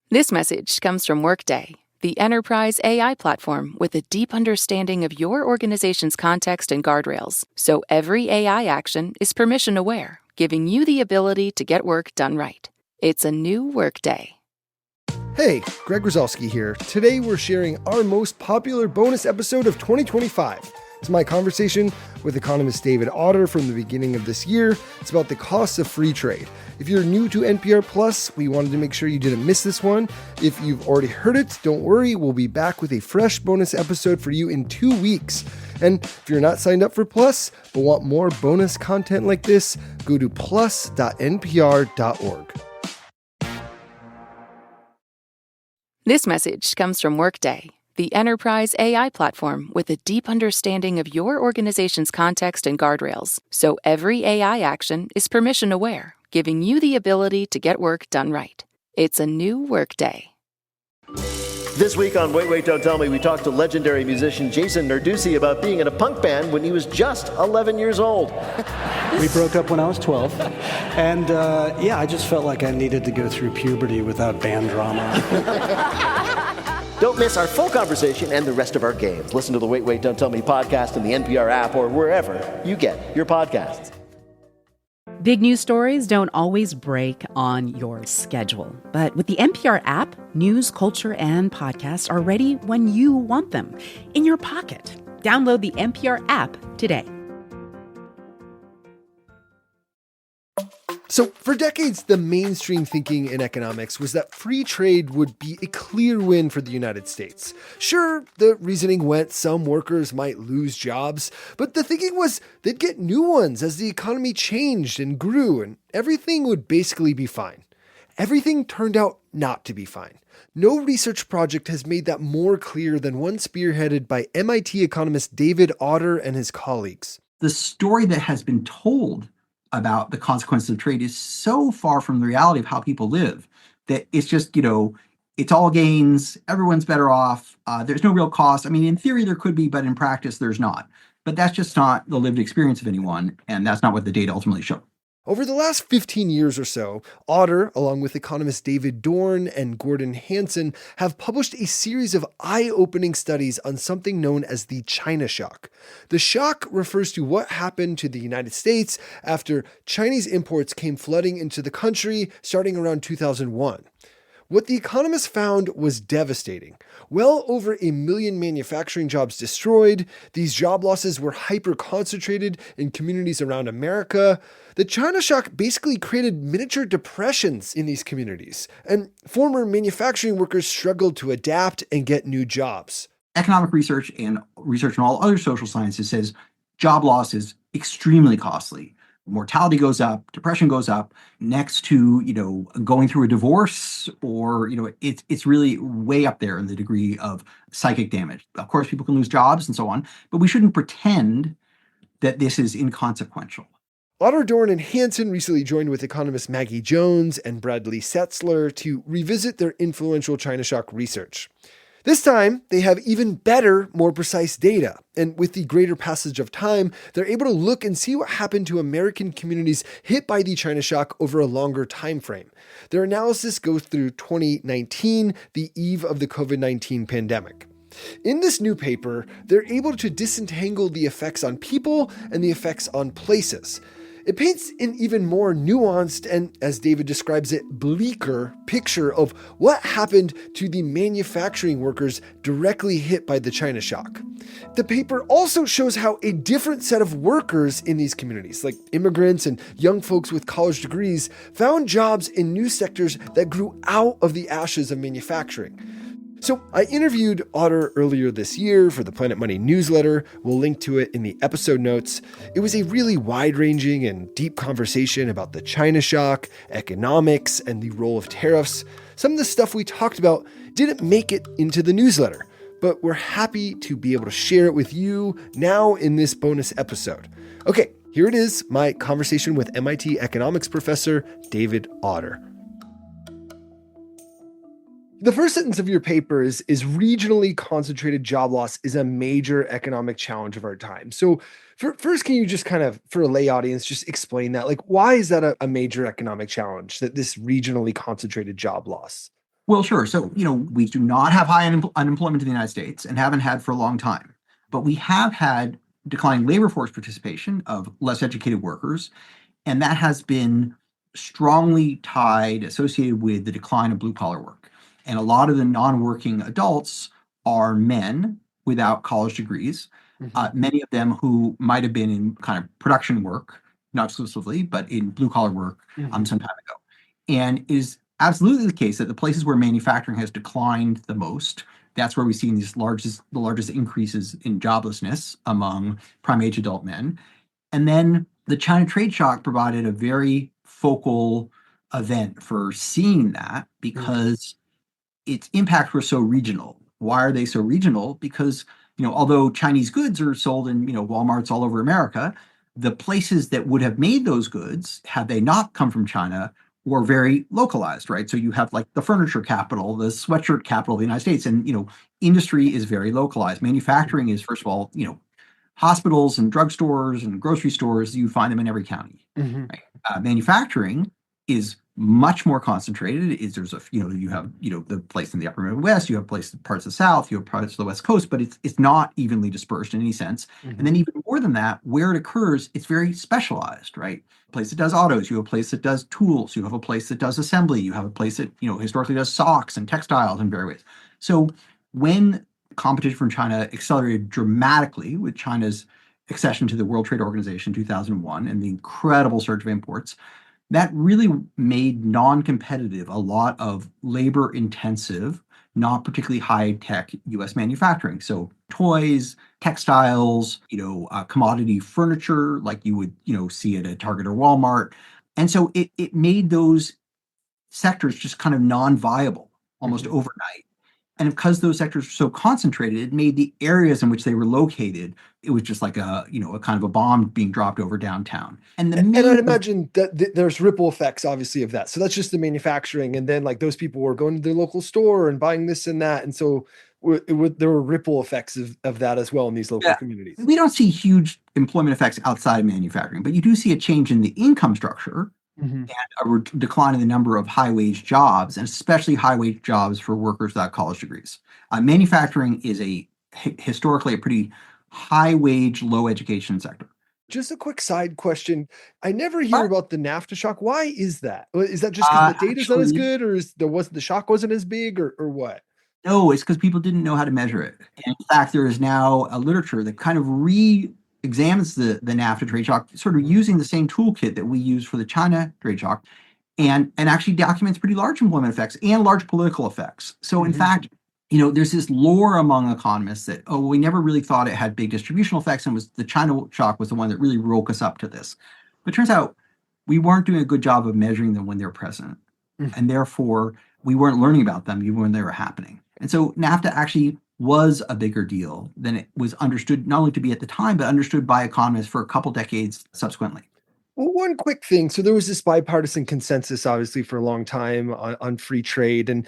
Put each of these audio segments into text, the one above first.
This message comes from Workday, the enterprise AI platform with a deep understanding of your organization's context and guardrails, so every AI action is permission-aware, giving you the ability to get work done right. It's a new Workday. Hey, Greg Rosalsky here. Today we're sharing our most popular bonus episode of 2025. It's my conversation with economist David Autor from the beginning of this year. It's about the costs of free trade. If you're new to NPR Plus, we wanted to make sure you didn't miss this one. If you've already heard it, don't worry. We'll be back with a fresh bonus episode for you in 2 weeks. And if you're not signed up for Plus, but want more bonus content like this, go to plus.npr.org. This message comes from Workday, the enterprise AI platform with a deep understanding of your organization's context and guardrails, so every AI action is permission-aware, giving you the ability to get work done right. It's a new Workday. This week on Wait, Wait, Don't Tell Me, we talked to legendary musician Jason Narducy about being in a punk band when he was just 11 years old. We broke up when I was 12, and I just felt like I needed to go through puberty without band drama. Don't miss our full conversation and the rest of our games. Listen to the Wait, Wait, Don't Tell Me podcast in the NPR app or wherever you get your podcasts. Big news stories don't always break on your schedule. But with the NPR app, news, culture, and podcasts are ready when you want them, in your pocket. Download the NPR app today. So for decades, the mainstream thinking in economics was that free trade would be a clear win for the United States. Sure, the reasoning went some workers might lose jobs, but the thinking was they'd get new ones as the economy changed and grew, and everything would basically be fine. Everything turned out not to be fine. No research project has made that more clear than one spearheaded by MIT economist David Autor and his colleagues. The story that has been told about the consequences of trade is so far from the reality of how people live that it's just, it's all gains, everyone's better off, there's no real cost. I mean, in theory there could be, but in practice there's not. But that's just not the lived experience of anyone, and that's not what the data ultimately show. Over the last 15 years or so, Autor, along with economists David Dorn and Gordon Hanson, have published a series of eye-opening studies on something known as the China shock. The shock refers to what happened to the United States after Chinese imports came flooding into the country starting around 2001. What the economists found was devastating. Well over 1 million manufacturing jobs destroyed. These job losses were hyper-concentrated in communities around America. The China shock basically created miniature depressions in these communities, and former manufacturing workers struggled to adapt and get new jobs. Economic research and research in all other social sciences says job loss is extremely costly. Mortality goes up, depression goes up, next to, going through a divorce, or, it's really way up there in the degree of psychic damage. Of course, people can lose jobs and so on, but we shouldn't pretend that this is inconsequential. Autor, Dorn, and Hanson recently joined with economist Maggie Jones and Bradley Setzler to revisit their influential China shock research. This time, they have even better, more precise data. And with the greater passage of time, they're able to look and see what happened to American communities hit by the China shock over a longer time frame. Their analysis goes through 2019, the eve of the COVID-19 pandemic. In this new paper, they're able to disentangle the effects on people and the effects on places. It paints an even more nuanced and, as David describes it, bleaker picture of what happened to the manufacturing workers directly hit by the China shock. The paper also shows how a different set of workers in these communities, like immigrants and young folks with college degrees, found jobs in new sectors that grew out of the ashes of manufacturing. So I interviewed Autor earlier this year for the Planet Money newsletter. We'll link to it in the episode notes. It was a really wide-ranging and deep conversation about the China shock, economics, and the role of tariffs. Some of the stuff we talked about didn't make it into the newsletter, but we're happy to be able to share it with you now in this bonus episode. Okay, here it is, my conversation with MIT economics professor David Autor. The first sentence of your paper is regionally concentrated job loss is a major economic challenge of our time. So first, can you just kind of, for a lay audience, just explain that? Like, why is that a major economic challenge, that this regionally concentrated job loss? Well, sure. So, we do not have high unemployment in the United States and haven't had for a long time. But we have had declining labor force participation of less educated workers. And that has been strongly tied, associated with the decline of blue collar work. And a lot of the non-working adults are men without college degrees, many of them who might have been in kind of production work, not exclusively, but in blue collar work some time ago. And it is absolutely the case that the places where manufacturing has declined the most, that's where we've seen the largest increases in joblessness among prime age adult men. And then the China trade shock provided a very focal event for seeing that because its impacts were so regional. Why are they so regional? Because, although Chinese goods are sold in, Walmarts all over America, the places that would have made those goods, had they not come from China, were very localized, right? So you have like the furniture capital, the sweatshirt capital of the United States, and, industry is very localized. Manufacturing is, first of all, hospitals and drugstores and grocery stores, you find them in every county. Right? Manufacturing is much more concentrated. You have the place in the upper Midwest, you have parts of the South, you have parts of the West Coast, but it's not evenly dispersed in any sense. And then even more than that, where it occurs, it's very specialized, right? A place that does autos, you have a place that does tools, you have a place that does assembly, you have a place that historically does socks and textiles in various ways. So when competition from China accelerated dramatically with China's accession to the World Trade Organization in 2001 and the incredible surge of imports, that really made non-competitive a lot of labor-intensive, not particularly high-tech U.S. manufacturing. So toys, textiles, commodity furniture, like you would, see at a Target or Walmart. And so it made those sectors just kind of non-viable almost overnight. And because those sectors were so concentrated, it made the areas in which they were located, it was just like a kind of a bomb being dropped over downtown. And I'd imagine that there's ripple effects, obviously, of that. So that's just the manufacturing. And then like those people were going to their local store and buying this and that. And so there were ripple effects of that as well in these local communities. We don't see huge employment effects outside manufacturing, but you do see a change in the income structure and a decline in the number of high-wage jobs, and especially high-wage jobs for workers without college degrees. Manufacturing is historically a pretty high-wage, low-education sector. Just a quick side question. I never hear about the NAFTA shock. Why is that? Is that just because the data's not as good, or the shock wasn't as big, or what? No, it's because people didn't know how to measure it. And in fact, there is now a literature that kind of examines the NAFTA trade shock, sort of using the same toolkit that we use for the China trade shock, and actually documents pretty large employment effects and large political effects. So in fact, there's this lore among economists that, we never really thought it had big distributional effects, and the China shock was the one that really woke us up to this. But it turns out we weren't doing a good job of measuring them when they're present. And therefore, we weren't learning about them even when they were happening. And so NAFTA actually was a bigger deal than it was understood, not only to be at the time, but understood by economists for a couple decades subsequently. Well, one quick thing. So there was this bipartisan consensus, obviously, for a long time on free trade.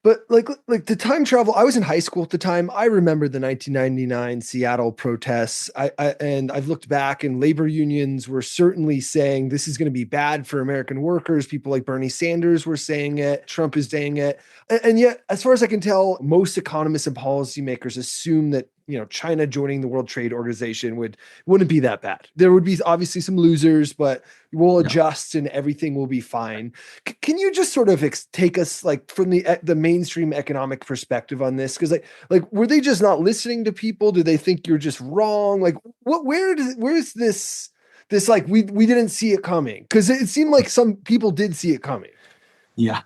But like the time travel, I was in high school at the time. I remember the 1999 Seattle protests. And I've looked back, and labor unions were certainly saying this is going to be bad for American workers. People like Bernie Sanders were saying it. Trump is saying it. And yet, as far as I can tell, most economists and policymakers assume that China joining the World Trade Organization wouldn't be that bad. There would be obviously some losers, but we'll adjust and everything will be fine. Can you just sort of take us like from the mainstream economic perspective on this? Because like were they just not listening to people? Do they think you're just wrong? Like where's this like we didn't see it coming? Because it seemed like some people did see it coming. Yeah.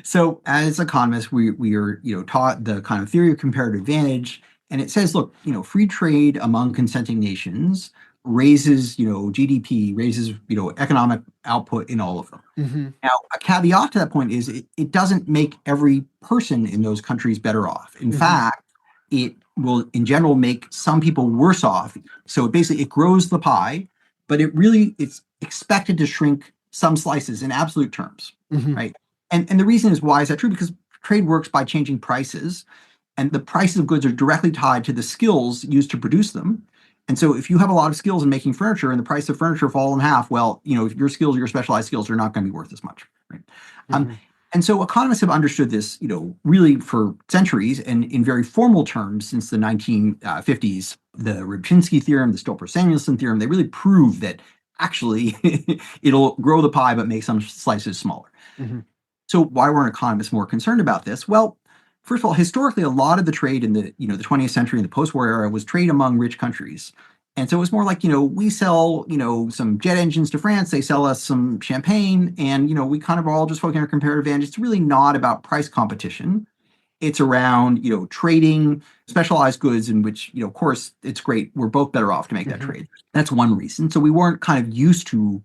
So as economists, we are taught the kind of theory of comparative advantage. And it says, look, free trade among consenting nations raises, GDP, raises, economic output in all of them. Now, a caveat to that point is it doesn't make every person in those countries better off. In fact, it will, in general, make some people worse off. So basically, it grows the pie, but it's expected to shrink some slices in absolute terms, right? And the reason is, why is that true? Because trade works by changing prices. And the prices of goods are directly tied to the skills used to produce them. And so if you have a lot of skills in making furniture and the price of furniture fall in half, well, your skills, your specialized skills are not going to be worth as much. Right? And so economists have understood this, really for centuries and in very formal terms since the 1950s. The Rybczynski theorem, the Stolper-Samuelson theorem, they really prove that actually it'll grow the pie but make some slices smaller. Mm-hmm. So why weren't economists more concerned about this? Well, first of all, historically, a lot of the trade in the 20th century and the post-war era was trade among rich countries. And so it was more like, we sell, some jet engines to France, they sell us some champagne, and, we kind of are all just focusing on our comparative advantage. It's really not about price competition. It's around, trading specialized goods in which, of course, it's great. We're both better off to make that trade. That's one reason. So we weren't kind of used to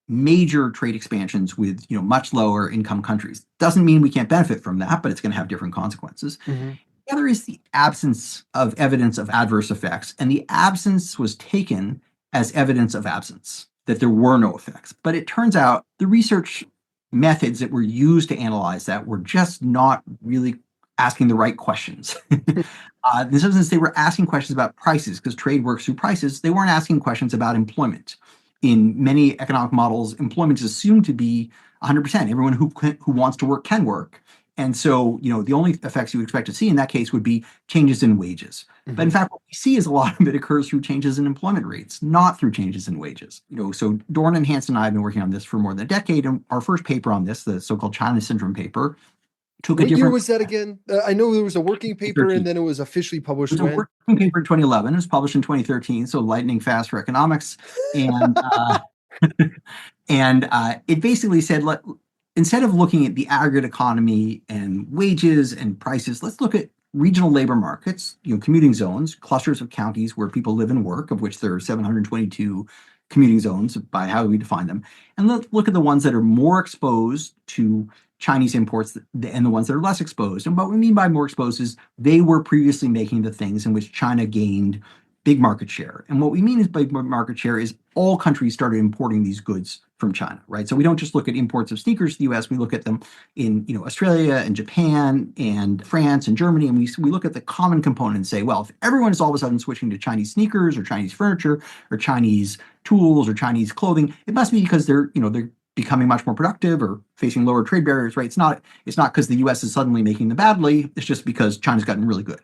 major trade expansions with, much lower income countries. Doesn't mean we can't benefit from that, but it's going to have different consequences. The other is the absence of evidence of adverse effects. And the absence was taken as evidence of absence, that there were no effects. But it turns out the research methods that were used to analyze that were just not really asking the right questions. In some sense, they were asking questions about prices because trade works through prices. They weren't asking questions about employment. In many economic models, employment is assumed to be 100%. Everyone who wants to work can work. And so, the only effects you would expect to see in that case would be changes in wages. But in fact, what we see is a lot of it occurs through changes in employment rates, not through changes in wages. So Dorn and Hansen and I have been working on this for more than a decade. And our first paper on this, the so-called China Syndrome paper, took a different... What year was that again? I know there was a working paper and then it was officially published. It was a working paper in 2011. It was published in 2013, so lightning fast for economics. And it basically said, instead of looking at the aggregate economy and wages and prices, let's look at regional labor markets, commuting zones, clusters of counties where people live and work, of which there are 722 commuting zones by how we define them. And let's look at the ones that are more exposed to Chinese imports and the ones that are less exposed. And what we mean by more exposed is they were previously making the things in which China gained big market share. And what we mean is big market share is all countries started importing these goods from China, right? So we don't just look at imports of sneakers to the US, we look at them in Australia and Japan and France and Germany, and we look at the common component and say, well, if everyone is all of a sudden switching to Chinese sneakers or Chinese furniture or Chinese tools or Chinese clothing, it must be because they're becoming much more productive or facing lower trade barriers, right? It's not because the US is suddenly making them badly, it's just because China's gotten really good.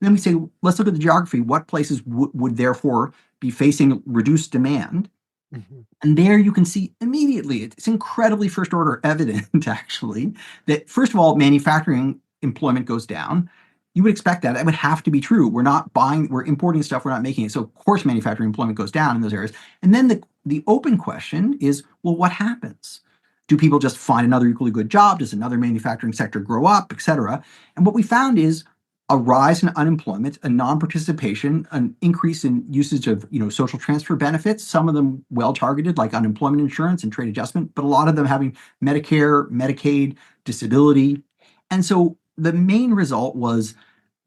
And then we say, let's look at the geography. What places would therefore be facing reduced demand? And there you can see immediately, it's incredibly first order evident, actually, that first of all, manufacturing employment goes down. You would expect that. That would have to be true. We're importing stuff, we're not making it. So of course, manufacturing employment goes down in those areas. And then the open question is, well, what happens? Do people just find another equally good job? Does another manufacturing sector grow up, et cetera? And what we found is a rise in unemployment, a non-participation, an increase in usage of social transfer benefits, some of them well-targeted like unemployment insurance and trade adjustment, but a lot of them having Medicare, Medicaid, disability. And so the main result was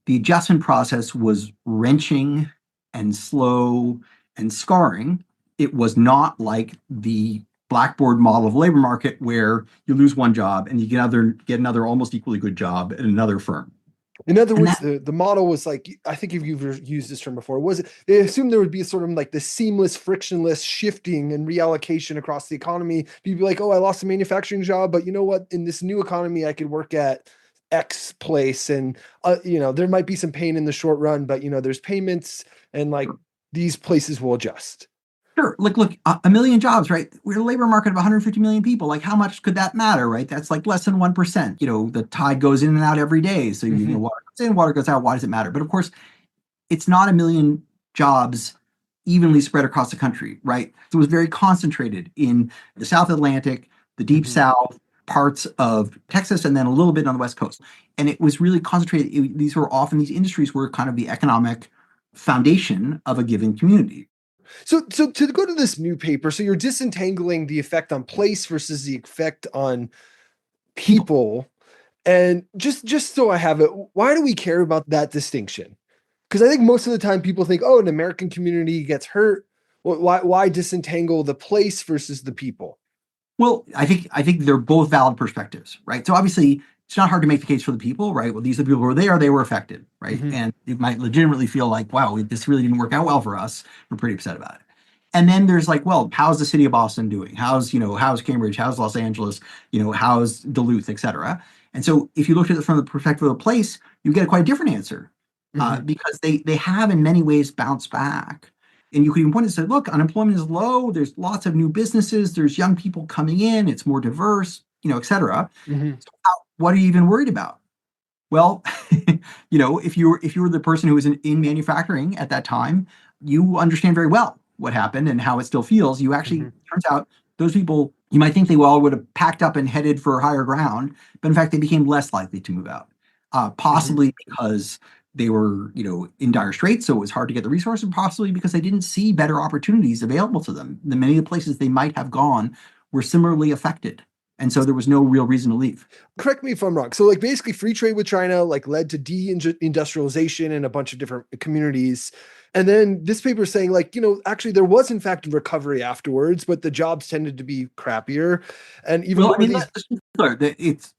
the adjustment process was wrenching and slow and scarring. It was not like the blackboard model of labor market where you lose one job and you get another almost equally good job at another firm. In other words, the model was like, I think if you've used this term before, they assumed there would be sort of like the seamless, frictionless shifting and reallocation across the economy. You'd be like, oh, I lost a manufacturing job, but you know what? In this new economy, I could work at X place, and there might be some pain in the short run, but there's payments, and like these places will adjust. Sure. Look, a million jobs, right? We're a labor market of 150 million people. Like, how much could that matter, right? That's like less than 1%. The tide goes in and out every day. So, water goes in, water goes out. Why does it matter? But of course, it's not a million jobs evenly spread across the country, right? So it was very concentrated in the South Atlantic, the Deep South, parts of Texas, and then a little bit on the West Coast. And it was really concentrated. These industries were kind of the economic foundation of a given community. So to go to this new paper, so you're disentangling the effect on place versus the effect on people. And just so I have it, why do we care about that distinction? Because I think most of the time people think, oh, an American community gets hurt. Why disentangle the place versus the people? Well, I think they're both valid perspectives, right? So obviously, it's not hard to make the case for the people, right? Well, these are the people who were there, they were affected, right? And it might legitimately feel like, wow, this really didn't work out well for us. We're pretty upset about it. And then there's like, well, how's the city of Boston doing? How's Cambridge? How's Los Angeles? How's Duluth, et cetera. And so if you look at it from the perspective of a place, you get a quite different answer because they have in many ways bounced back. And you could even point and say, look, unemployment is low. There's lots of new businesses. There's young people coming in. It's more diverse, et cetera. So what are you even worried about? Well, if you were the person who was in manufacturing at that time, you understand very well what happened and how it still feels. You actually, turns out, those people, you might think they all would have packed up and headed for higher ground, but in fact, they became less likely to move out, possibly because they were, in dire straits, so it was hard to get the resources, possibly because they didn't see better opportunities available to them. The many of the places they might have gone were similarly affected. And so there was no real reason to leave. Correct me if I'm wrong. So like basically free trade with China like led to deindustrialization in a bunch of different communities. And then this paper is saying like, actually there was in fact recovery afterwards, but the jobs tended to be crappier. And even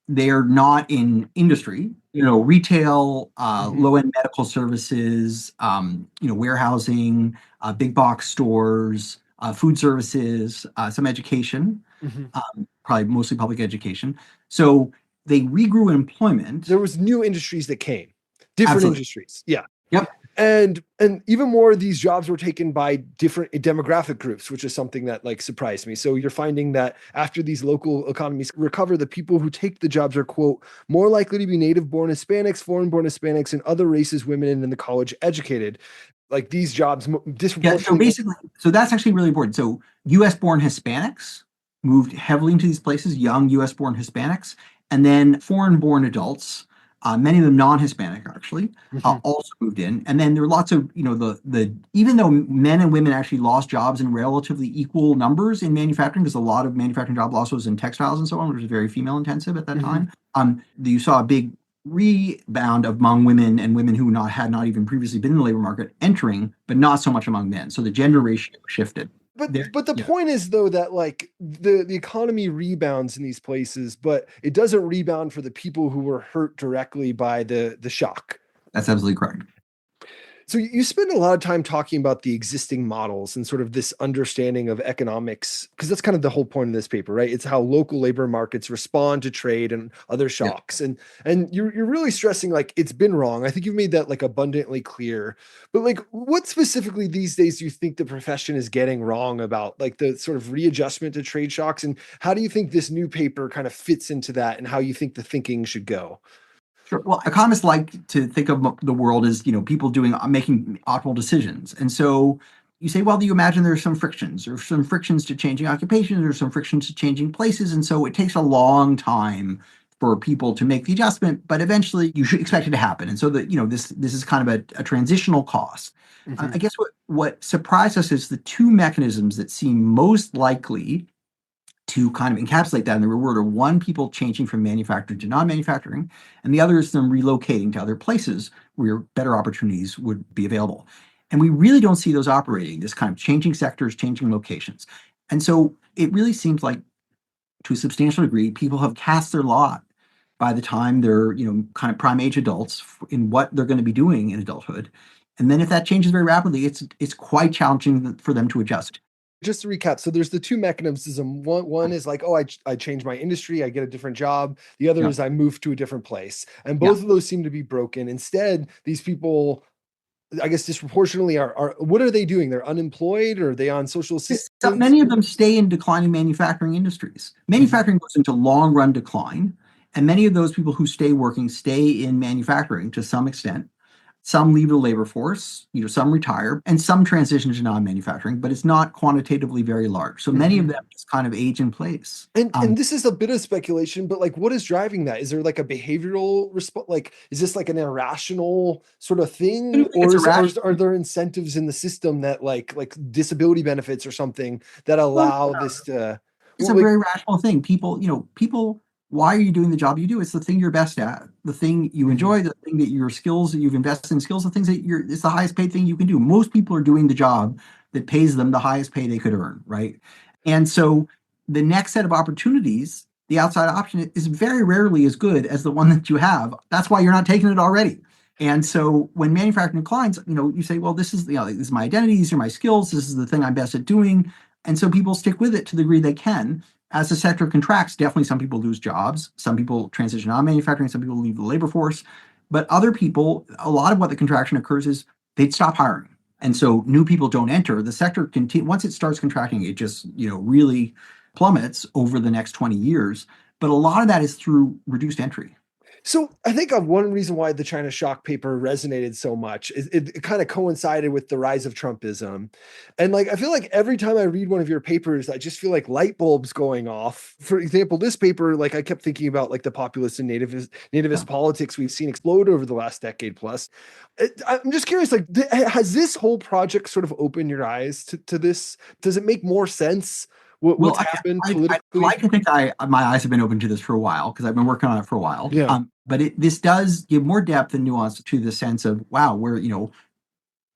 they're not in industry, retail, low-end medical services, warehousing, big box stores, food services, some education. Probably mostly public education. So they regrew employment. There was new industries that came, different industries. Yeah. Yep. And even more of these jobs were taken by different demographic groups, which is something that like surprised me. So you're finding that after these local economies recover, the people who take the jobs are, quote, more likely to be native-born Hispanics, foreign-born Hispanics, and other races, women, and the college educated. Like these jobs disproportionately. So that's actually really important. So US-born Hispanics moved heavily into these places, young US-born Hispanics, and then foreign-born adults, many of them non-Hispanic actually, also moved in. And then there were lots of, even though men and women actually lost jobs in relatively equal numbers in manufacturing, because a lot of manufacturing job loss was in textiles and so on, which was very female intensive at that time, you saw a big rebound among women and women who had not even previously been in the labor market entering, but not so much among men. So the gender ratio shifted. But the point is though that like the economy rebounds in these places, but it doesn't rebound for the people who were hurt directly by the shock. That's absolutely correct. So you spend a lot of time talking about the existing models and sort of this understanding of economics, because that's kind of the whole point of this paper, right? It's how local labor markets respond to trade and other shocks. Yeah. And you're really stressing like it's been wrong. I think you've made that like abundantly clear. But like what specifically these days do you think the profession is getting wrong about like the sort of readjustment to trade shocks? And how do you think this new paper kind of fits into that and how you think the thinking should go? Sure. Well, economists like to think of the world as, people making optimal decisions. And so you say, well, do you imagine there's some frictions to changing occupations, or some frictions to changing places. And so it takes a long time for people to make the adjustment, but eventually you should expect it to happen. And so that, this is kind of a transitional cost. I guess what surprised us is the two mechanisms that seem most likely to kind of encapsulate that in the real world are one, people changing from manufacturing to non-manufacturing, and the other is them relocating to other places where better opportunities would be available. And we really don't see those operating, this kind of changing sectors, changing locations. And so it really seems like, to a substantial degree, people have cast their lot by the time they're, kind of prime age adults in what they're going to be doing in adulthood. And then if that changes very rapidly, it's quite challenging for them to adjust. Just to recap, so there's the two mechanisms. One is like, oh, I change my industry, I get a different job. The other is I move to a different place. And both of those seem to be broken. Instead, these people, I guess disproportionately, are what are they doing? They're unemployed, or are they on social assistance? Many of them stay in declining manufacturing industries. Manufacturing goes into long run decline. And many of those people who stay working stay in manufacturing to some extent. Some leave the labor force, some retire, and some transition to non-manufacturing, but it's not quantitatively very large. So many of them just kind of age in place. And this is a bit of speculation, but like, what is driving that? Is there like a behavioral response? Like, is this like an irrational sort of thing, or are there incentives in the system that like disability benefits or something that allow this to? It's a very rational thing. People. Why are you doing the job you do? It's the thing you're best at, the thing you enjoy, the thing that your skills that you've invested in skills, the things that it's the highest paid thing you can do. Most people are doing the job that pays them the highest pay they could earn, right? And so the next set of opportunities, the outside option, is very rarely as good as the one that you have. That's why you're not taking it already. And so when manufacturing declines, you say, well, this is my identity, these are my skills, this is the thing I'm best at doing. And so people stick with it to the degree they can. As the sector contracts, definitely some people lose jobs, some people transition out of manufacturing, some people leave the labor force. But other people, a lot of what the contraction occurs is they'd stop hiring. And so new people don't enter. The sector once it starts contracting, it just, really plummets over the next 20 years. But a lot of that is through reduced entry. So I think one reason why the China shock paper resonated so much is it kind of coincided with the rise of Trumpism. And like, I feel like every time I read one of your papers, I just feel like light bulbs going off. For example, this paper, like I kept thinking about like the populist and nativist politics we've seen explode over the last decade plus. I'm just curious, like, has this whole project sort of opened your eyes to this? Does it make more sense? What's happened politically? I like to think my eyes have been open to this for a while because I've been working on it for a while. Yeah. But this does give more depth and nuance to the sense of, wow, where,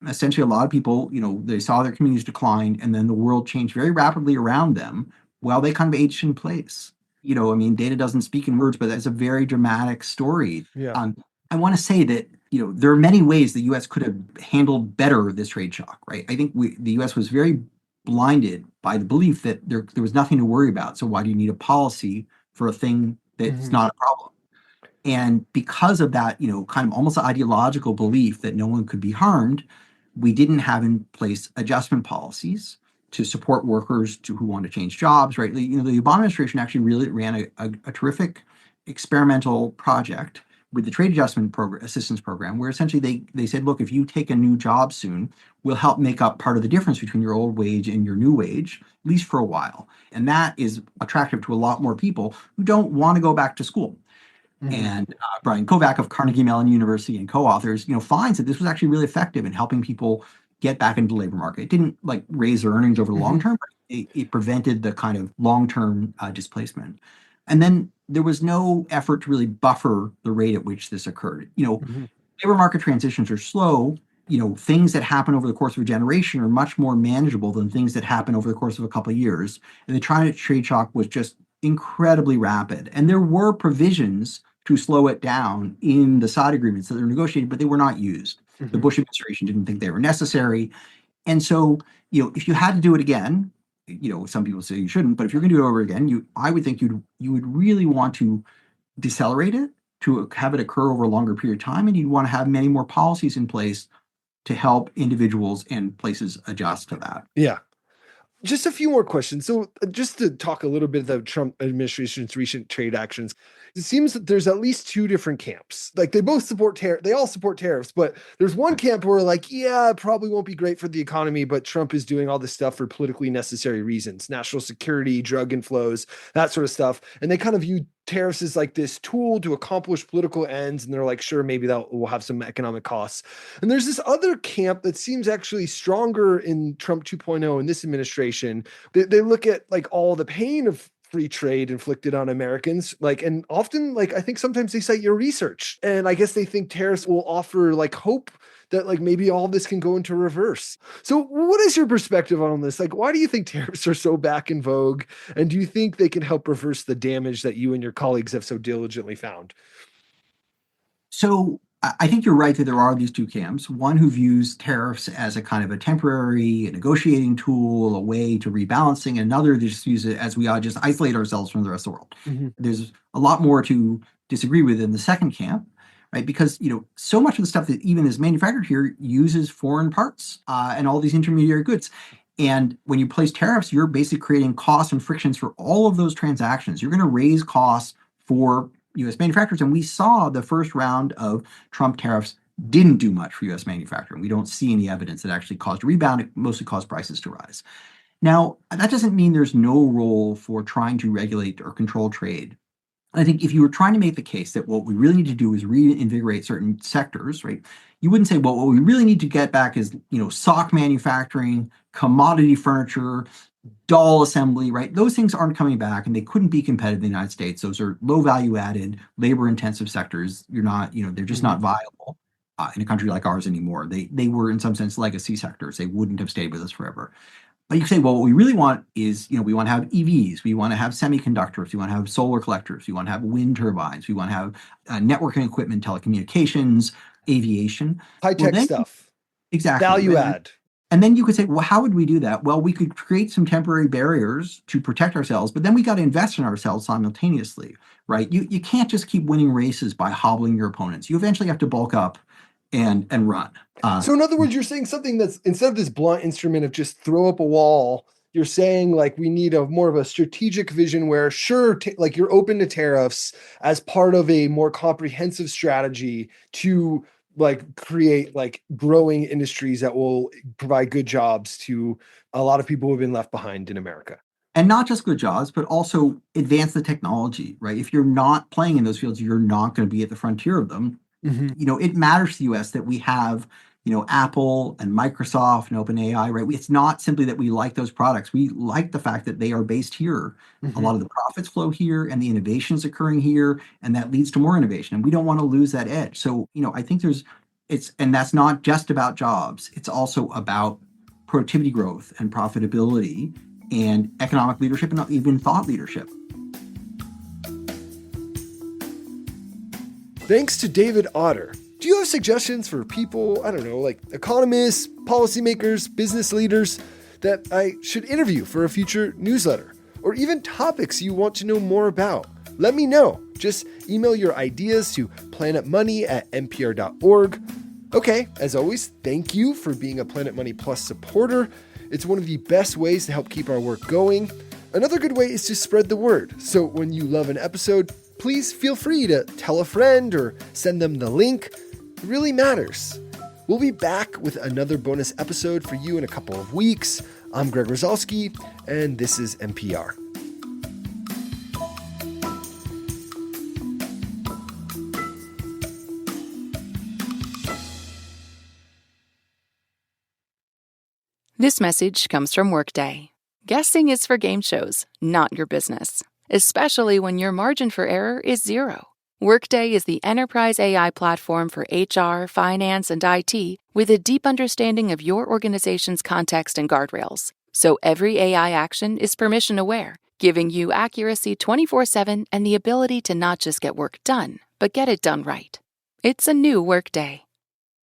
essentially a lot of people, they saw their communities decline and then the world changed very rapidly around them while they kind of aged in place. Data doesn't speak in words, but that's a very dramatic story. Yeah. I want to say that, there are many ways the U.S. could have handled better this trade shock, right? I think the U.S. was very blinded by the belief that there was nothing to worry about. So why do you need a policy for a thing that's not a problem? And because of that, kind of almost ideological belief that no one could be harmed, we didn't have in place adjustment policies to support workers who want to change jobs, right? The Obama administration actually really ran a terrific experimental project with the trade adjustment assistance program, where essentially they said, look, if you take a new job soon, we'll help make up part of the difference between your old wage and your new wage, at least for a while. And that is attractive to a lot more people who don't want to go back to school. And Brian Kovac of Carnegie Mellon University and co-authors, finds that this was actually really effective in helping people get back into the labor market. It didn't like raise their earnings over the long term, but it prevented the kind of long-term displacement. And then there was no effort to really buffer the rate at which this occurred. Labor market transitions are slow. Things that happen over the course of a generation are much more manageable than things that happen over the course of a couple of years. And the China trade shock was just incredibly rapid. And there were provisions to slow it down in the side agreements that were negotiated, but they were not used. The Bush administration didn't think they were necessary. And so, if you had to do it again, some people say you shouldn't, but if you're going to do it over again, I would think you would really want to decelerate it, to have it occur over a longer period of time, and you'd want to have many more policies in place to help individuals and places adjust to that. Yeah. Just a few more questions. So just to talk a little bit of the Trump administration's recent trade actions, it seems that there's at least two different camps. Like they both support they all support tariffs, but there's one camp where like, yeah, it probably won't be great for the economy, but Trump is doing all this stuff for politically necessary reasons, national security, drug inflows, that sort of stuff. And they kind of view tariffs as like this tool to accomplish political ends. And they're like, sure, maybe that will have some economic costs. And there's this other camp that seems actually stronger in Trump 2.0 in this administration. They look at like all the pain of free trade inflicted on Americans, like, and often, like, I think sometimes they cite your research, and I guess they think tariffs will offer like hope that like maybe all this can go into reverse. So what is your perspective on this? Like, why do you think tariffs are so back in vogue? And do you think they can help reverse the damage that you and your colleagues have so diligently found? So I think you're right that there are these two camps, one who views tariffs as a kind of a temporary negotiating tool, a way to rebalancing, and another that just views it as we ought just isolate ourselves from the rest of the world. There's a lot more to disagree with in the second camp, right? Because, so much of the stuff that even is manufactured here uses foreign parts and all these intermediary goods. And when you place tariffs, you're basically creating costs and frictions for all of those transactions. You're going to raise costs for U.S. manufacturers. And we saw the first round of Trump tariffs didn't do much for U.S. manufacturing. We don't see any evidence that actually caused a rebound. It mostly caused prices to rise. Now, that doesn't mean there's no role for trying to regulate or control trade. I think if you were trying to make the case that what we really need to do is reinvigorate certain sectors, right? You wouldn't say, well, what we really need to get back is, sock manufacturing, commodity furniture, doll assembly, right? Those things aren't coming back and they couldn't be competitive in the United States. Those are low value added, labor intensive sectors. They're just not viable in a country like ours anymore. They were in some sense legacy sectors. They wouldn't have stayed with us forever. But you can say, well, what we really want is, we want to have EVs, we want to have semiconductors, we want to have solar collectors, we want to have wind turbines, we want to have networking equipment, telecommunications, aviation. High-tech stuff. Exactly. Value add. And then you could say, well, how would we do that? Well, we could create some temporary barriers to protect ourselves, but then we got to invest in ourselves simultaneously, right? You can't just keep winning races by hobbling your opponents. You eventually have to bulk up and run. So in other words, you're saying something that's, instead of this blunt instrument of just throw up a wall, you're saying like we need a more of a strategic vision where like you're open to tariffs as part of a more comprehensive strategy to like create like growing industries that will provide good jobs to a lot of people who have been left behind in America. And not just good jobs, but also advance the technology, right? If you're not playing in those fields, you're not going to be at the frontier of them. Mm-hmm. It matters to the US that we have, Apple and Microsoft and OpenAI, right? It's not simply that we like those products. We like the fact that they are based here. Mm-hmm. A lot of the profits flow here and the innovation is occurring here, and that leads to more innovation. And we don't want to lose that edge. So, I think and that's not just about jobs. It's also about productivity growth and profitability and economic leadership and even thought leadership. Thanks to David Autor. Do you have suggestions for people, I don't know, like economists, policymakers, business leaders that I should interview for a future newsletter? Or even topics you want to know more about? Let me know. Just email your ideas to planetmoney@npr.org. Okay, as always, thank you for being a Planet Money Plus supporter. It's one of the best ways to help keep our work going. Another good way is to spread the word. So when you love an episode, please feel free to tell a friend or send them the link. It really matters. We'll be back with another bonus episode for you in a couple of weeks. I'm Greg Rosalsky, and this is NPR. This message comes from Workday. Guessing is for game shows, not your business, especially when your margin for error is zero. Workday is the enterprise AI platform for HR, finance, and IT with a deep understanding of your organization's context and guardrails. So every AI action is permission-aware, giving you accuracy 24/7 and the ability to not just get work done, but get it done right. It's a new Workday.